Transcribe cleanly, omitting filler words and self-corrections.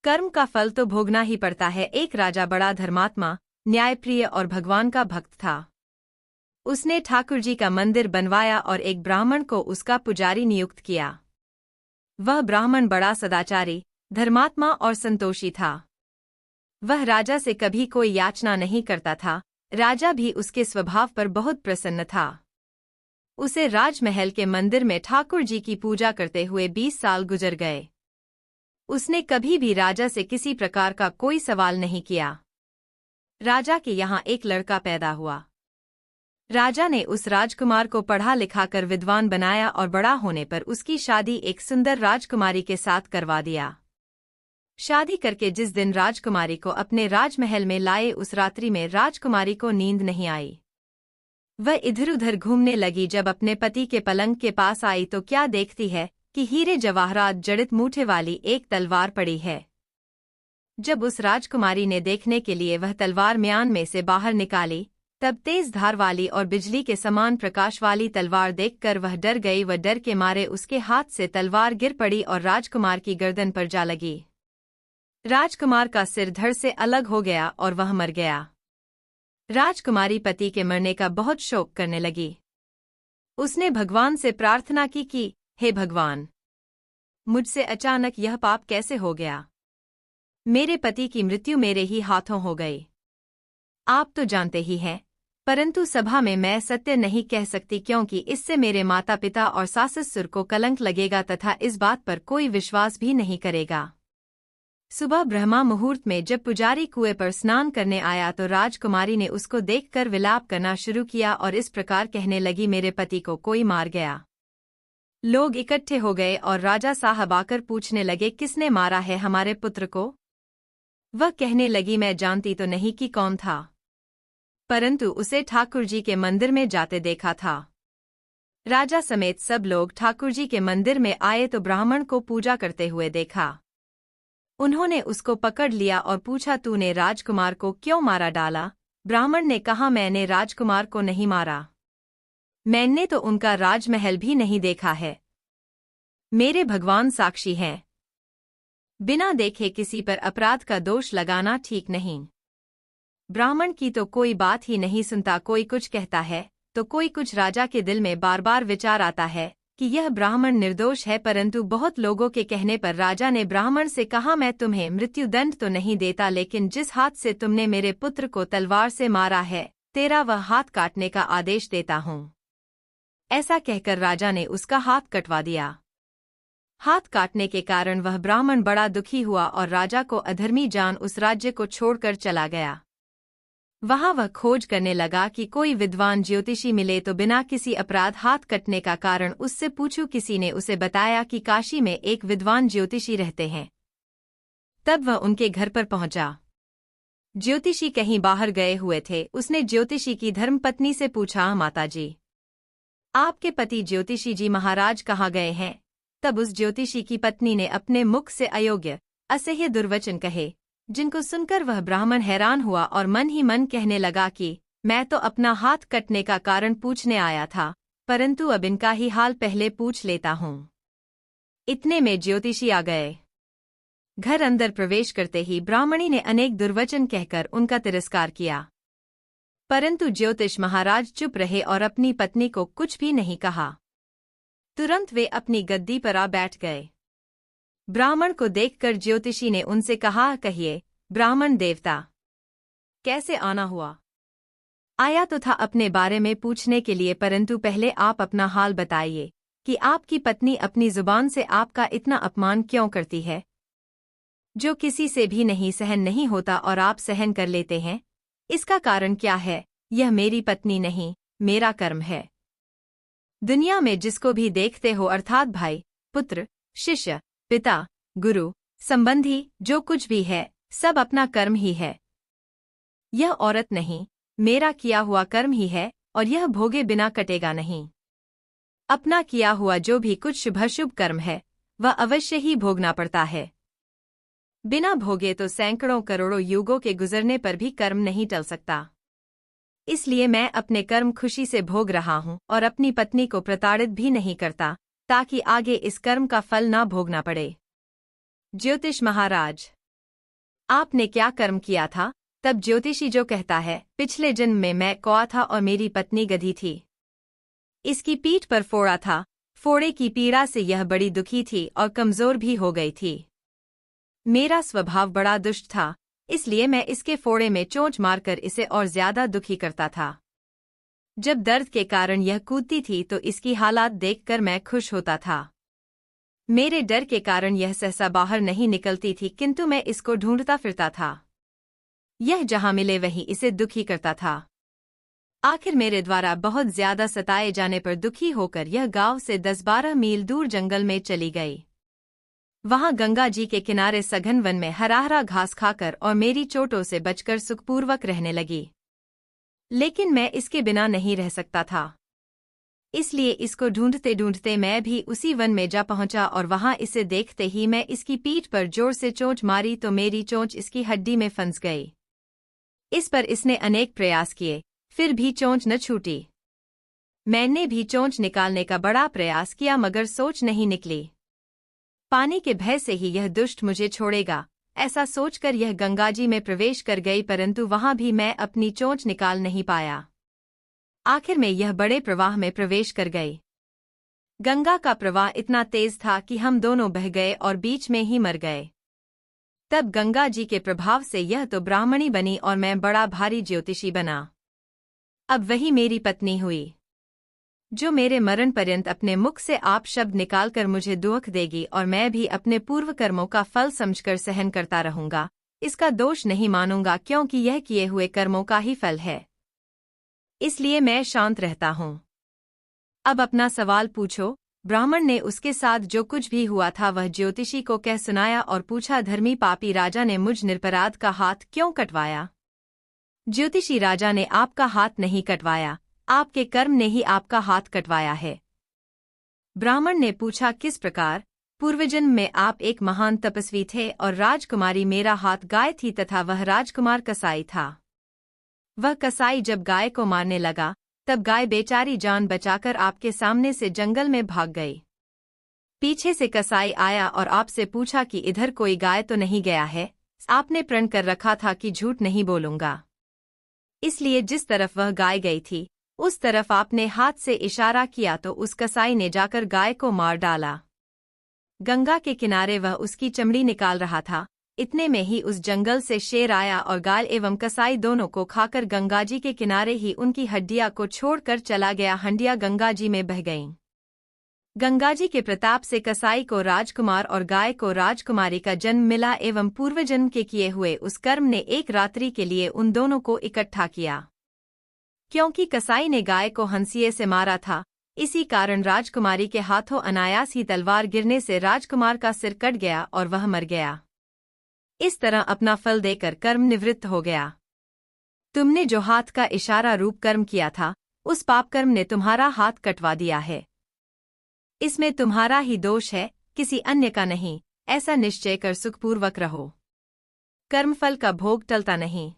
कर्म का फल तो भोगना ही पड़ता है। एक राजा बड़ा धर्मात्मा, न्यायप्रिय और भगवान का भक्त था। उसने ठाकुर जी का मंदिर बनवाया और एक ब्राह्मण को उसका पुजारी नियुक्त किया। वह ब्राह्मण बड़ा सदाचारी, धर्मात्मा और संतोषी था। वह राजा से कभी कोई याचना नहीं करता था। राजा भी उसके स्वभाव पर बहुत प्रसन्न था। उसे राजमहल के मंदिर में ठाकुर जी की पूजा करते हुए 20 साल गुजर गए। उसने कभी भी राजा से किसी प्रकार का कोई सवाल नहीं किया। राजा के यहाँ एक लड़का पैदा हुआ। राजा ने उस राजकुमार को पढ़ा लिखा कर विद्वान बनाया और बड़ा होने पर उसकी शादी एक सुंदर राजकुमारी के साथ करवा दिया। शादी करके जिस दिन राजकुमारी को अपने राजमहल में लाए, उस रात्रि में राजकुमारी को नींद नहीं आई। वह इधर उधर घूमने लगी। जब अपने पति के पलंग के पास आई तो क्या देखती है कि हीरे जवाहरात जड़ित मूठे वाली एक तलवार पड़ी है। जब उस राजकुमारी ने देखने के लिए वह तलवार म्यान में से बाहर निकाली, तब तेज धार वाली और बिजली के समान प्रकाश वाली तलवार देखकर वह डर गई। वह डर के मारे उसके हाथ से तलवार गिर पड़ी और राजकुमार की गर्दन पर जा लगी। राजकुमार का सिर धड़ से अलग हो गया और वह मर गया। राजकुमारी पति के मरने का बहुत शोक करने लगी। उसने भगवान से प्रार्थना की कि हे भगवान, मुझसे अचानक यह पाप कैसे हो गया। मेरे पति की मृत्यु मेरे ही हाथों हो गई। आप तो जानते ही हैं, परंतु सभा में मैं सत्य नहीं कह सकती, क्योंकि इससे मेरे माता पिता और सास ससुर को कलंक लगेगा तथा इस बात पर कोई विश्वास भी नहीं करेगा। सुबह ब्रह्मा मुहूर्त में जब पुजारी कुएं पर स्नान करने आया तो राजकुमारी ने उसको देखकर विलाप करना शुरू किया और इस प्रकार कहने लगी, मेरे पति को कोई मार गया। लोग इकट्ठे हो गए और राजा साहब आकर पूछने लगे, किसने मारा है हमारे पुत्र को। वह कहने लगी, मैं जानती तो नहीं कि कौन था, परंतु उसे ठाकुर जी के मंदिर में जाते देखा था। राजा समेत सब लोग ठाकुर जी के मंदिर में आए तो ब्राह्मण को पूजा करते हुए देखा। उन्होंने उसको पकड़ लिया और पूछा, तूने राजकुमार को क्यों मारा डाला। ब्राह्मण ने कहा, मैंने राजकुमार को नहीं मारा, मैंने तो उनका राजमहल भी नहीं देखा है। मेरे भगवान साक्षी हैं। बिना देखे किसी पर अपराध का दोष लगाना ठीक नहीं। ब्राह्मण की तो कोई बात ही नहीं सुनता। कोई कुछ कहता है तो कोई कुछ। राजा के दिल में बार बार विचार आता है कि यह ब्राह्मण निर्दोष है, परंतु बहुत लोगों के कहने पर राजा ने ब्राह्मण से कहा, मैं तुम्हें मृत्युदंड तो नहीं देता, लेकिन जिस हाथ से तुमने मेरे पुत्र को तलवार से मारा है, तेरा वह हाथ काटने का आदेश देता हूँ। ऐसा कहकर राजा ने उसका हाथ कटवा दिया। हाथ काटने के कारण वह ब्राह्मण बड़ा दुखी हुआ और राजा को अधर्मी जान उस राज्य को छोड़कर चला गया। वहां वह खोज करने लगा कि कोई विद्वान ज्योतिषी मिले तो बिना किसी अपराध हाथ कटने का कारण उससे पूछूं। किसी ने उसे बताया कि काशी में एक विद्वान ज्योतिषी रहते हैं। तब वह उनके घर पर पहुंचा। ज्योतिषी कहीं बाहर गए हुए थे। उसने ज्योतिषी की धर्मपत्नी से पूछा, माताजी, आपके पति ज्योतिषी जी महाराज कहाँ गए हैं। तब उस ज्योतिषी की पत्नी ने अपने मुख से अयोग्य असह्य दुर्वचन कहे, जिनको सुनकर वह ब्राह्मण हैरान हुआ और मन ही मन कहने लगा कि मैं तो अपना हाथ कटने का कारण पूछने आया था, परंतु अब इनका ही हाल पहले पूछ लेता हूँ। इतने में ज्योतिषी आ गए। घर अंदर प्रवेश करते ही ब्राह्मणी ने अनेक दुर्वचन कहकर उनका तिरस्कार किया, परंतु ज्योतिष महाराज चुप रहे और अपनी पत्नी को कुछ भी नहीं कहा। तुरंत वे अपनी गद्दी पर आ बैठ गए। ब्राह्मण को देखकर ज्योतिषी ने उनसे कहा, कहिए ब्राह्मण देवता, कैसे आना हुआ। आया तो था अपने बारे में पूछने के लिए, परंतु पहले आप अपना हाल बताइए कि आपकी पत्नी अपनी जुबान से आपका इतना अपमान क्यों करती है, जो किसी से भी नहीं सहन नहीं होता और आप सहन कर लेते हैं। इसका कारण क्या है। यह मेरी पत्नी नहीं, मेरा कर्म है। दुनिया में जिसको भी देखते हो, अर्थात भाई, पुत्र, शिष्य, पिता, गुरु, संबंधी, जो कुछ भी है, सब अपना कर्म ही है। यह औरत नहीं, मेरा किया हुआ कर्म ही है और यह भोगे बिना कटेगा नहीं। अपना किया हुआ जो भी कुछ शुभाशुभ कर्म है, वह अवश्य ही भोगना पड़ता है। बिना भोगे तो सैकड़ों करोड़ों युगों के गुजरने पर भी कर्म नहीं टल सकता। इसलिए मैं अपने कर्म खुशी से भोग रहा हूँ और अपनी पत्नी को प्रताड़ित भी नहीं करता, ताकि आगे इस कर्म का फल ना भोगना पड़े। ज्योतिष महाराज, आपने क्या कर्म किया था? तब ज्योतिषी जो कहता है, पिछले जन्म में मैं कौआ था और मेरी पत्नी गधी थी। इसकी पीठ पर फोड़ा था। फोड़े की पीड़ा से यह बड़ी दुखी थी और कमजोर भी हो गई थी। मेरा स्वभाव बड़ा दुष्ट था, इसलिए मैं इसके फोड़े में चोंच मारकर इसे और ज्यादा दुखी करता था। जब दर्द के कारण यह कूदती थी तो इसकी हालात देखकर मैं खुश होता था। मेरे डर के कारण यह सहसा बाहर नहीं निकलती थी, किंतु मैं इसको ढूंढता फिरता था। यह जहां मिले वहीं इसे दुखी करता था। आखिर मेरे द्वारा बहुत ज्यादा सताए जाने पर दुखी होकर यह गांव से 10-12 मील दूर जंगल में चली गई। वहां गंगा जी के किनारे सघन वन में हरा-हरा घास खाकर और मेरी चोटों से बचकर सुखपूर्वक रहने लगी। लेकिन मैं इसके बिना नहीं रह सकता था। इसलिए इसको ढूंढते ढूंढते मैं भी उसी वन में जा पहुंचा और वहां इसे देखते ही मैं इसकी पीठ पर जोर से चोंच मारी तो मेरी चोंच इसकी हड्डी में फंस गई। इस पर इसने अनेक प्रयास किए, फिर भी चोंच न छूटी। मैंने भी चोंच निकालने का बड़ा प्रयास किया मगर सोच नहीं निकली। पानी के भय से ही यह दुष्ट मुझे छोड़ेगा, ऐसा सोचकर यह गंगाजी में प्रवेश कर गई, परंतु वहां भी मैं अपनी चोंच निकाल नहीं पाया। आखिर में यह बड़े प्रवाह में प्रवेश कर गई। गंगा का प्रवाह इतना तेज था कि हम दोनों बह गए और बीच में ही मर गए। तब गंगा जी के प्रभाव से यह तो ब्राह्मणी बनी और मैं बड़ा भारी ज्योतिषी बना। अब वही मेरी पत्नी हुई, जो मेरे मरण पर्यंत अपने मुख से आप शब्द निकालकर मुझे दुख देगी और मैं भी अपने पूर्व कर्मों का फल समझकर सहन करता रहूंगा। इसका दोष नहीं मानूंगा, क्योंकि यह किए हुए कर्मों का ही फल है। इसलिए मैं शांत रहता हूं। अब अपना सवाल पूछो। ब्राह्मण ने उसके साथ जो कुछ भी हुआ था वह ज्योतिषी को कह सुनाया और पूछा, धर्मी पापी राजा ने मुझ निरपराध का हाथ क्यों कटवाया? ज्योतिषी राजा ने आपका हाथ नहीं कटवाया, आपके कर्म ने ही आपका हाथ कटवाया है। ब्राह्मण ने पूछा, किस प्रकार? पूर्वजन्म में आप एक महान तपस्वी थे और राजकुमारी मेरा हाथ गाय थी तथा वह राजकुमार कसाई था। वह कसाई जब गाय को मारने लगा तब गाय बेचारी जान बचाकर आपके सामने से जंगल में भाग गई। पीछे से कसाई आया और आपसे पूछा कि इधर कोई गाय तो नहीं गया है? आपने प्रण कर रखा था कि झूठ नहीं बोलूंगा, इसलिए जिस तरफ वह गाय गई थी उस तरफ आपने हाथ से इशारा किया तो उस कसाई ने जाकर गाय को मार डाला। गंगा के किनारे वह उसकी चमड़ी निकाल रहा था, इतने में ही उस जंगल से शेर आया और गाय एवं कसाई दोनों को खाकर गंगाजी के किनारे ही उनकी हड्डियां को छोड़कर चला गया। हंडिया गंगाजी में बह गईं। गंगाजी के प्रताप से कसाई को राजकुमार और गाय को राजकुमारी का जन्म मिला एवं पूर्वजन्म के किए हुए उस कर्म ने एक रात्रि के लिए उन दोनों को इकट्ठा किया। क्योंकि कसाई ने गाय को हंसिए से मारा था, इसी कारण राजकुमारी के हाथों अनायास ही तलवार गिरने से राजकुमार का सिर कट गया और वह मर गया। इस तरह अपना फल देकर कर्म निवृत्त हो गया। तुमने जो हाथ का इशारा रूप कर्म किया था उस पाप कर्म ने तुम्हारा हाथ कटवा दिया है। इसमें तुम्हारा ही दोष है, किसी अन्य का नहीं। ऐसा निश्चय कर सुखपूर्वक रहो। कर्मफल का भोग टलता नहीं।